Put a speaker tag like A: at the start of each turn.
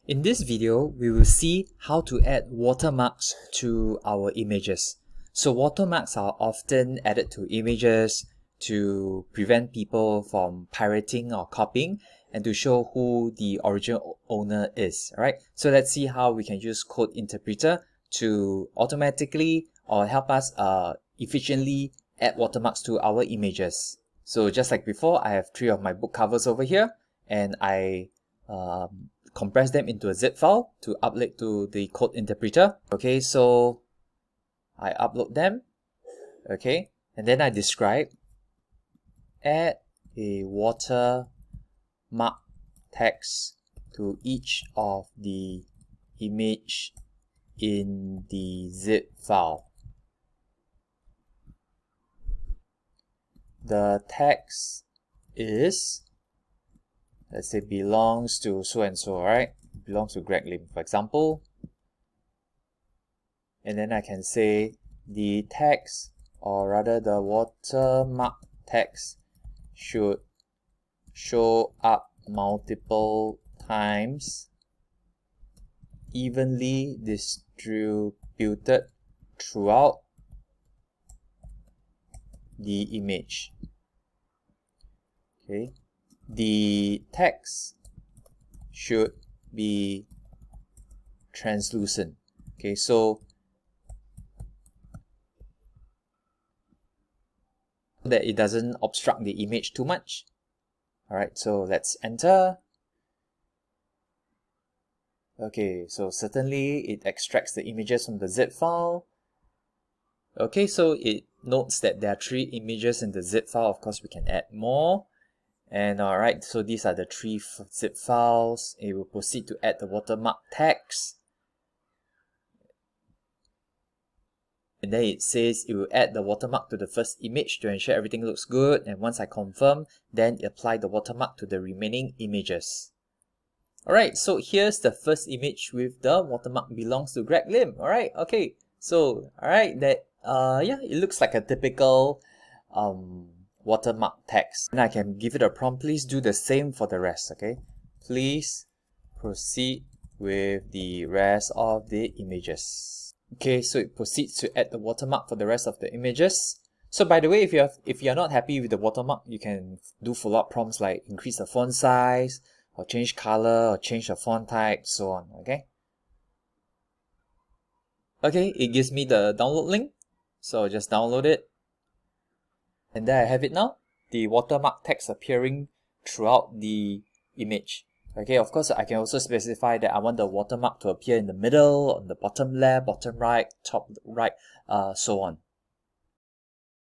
A: In this video, we will see how to add watermarks to our images. So watermarks are often added to images to prevent people from pirating or copying and to show who the original owner is. Alright, so let's see how we can use Code Interpreter to automatically or help us efficiently add watermarks to our images. So just like before, I have 3 of my book covers over here, and I compress them into a zip file to upload to the Code Interpreter. Okay, so I upload them. Okay, and then I describe, add a watermark text to each of the image in the zip file. The text is, let's say, belongs to so and so, right? Belongs to Greg Lim, for example. And then I can say the text, or rather the watermark text, should show up multiple times, evenly distributed throughout the image. Okay. The text should be translucent. Okay, so that it doesn't obstruct the image too much. Alright, so let's enter. Okay, so certainly it extracts the images from the zip file. Okay, so it notes that there are 3 images in the zip file. Of course, we can add more. And alright, so these are the 3 zip files. It will proceed to add the watermark text. And then it says it will add the watermark to the first image to ensure everything looks good. And once I confirm, then apply the watermark to the remaining images. Alright, so here's the first image with the watermark belongs to Greg Lim. Alright, okay. So, alright, that yeah, it looks like a typical watermark text. And I can give it a prompt. Please do the same for the rest, okay? Please proceed with the rest of the images. Okay, so it proceeds to add the watermark for the rest of the images. So by the way, if you're not happy with the watermark, you can do follow-up prompts like increase the font size, or change color, or change the font type, so on, okay? Okay, it gives me the download link, so just download it. And there I have it now, the watermark text appearing throughout the image. Okay, of course, I can also specify that I want the watermark to appear in the middle, on the bottom left, bottom right, top right, so on.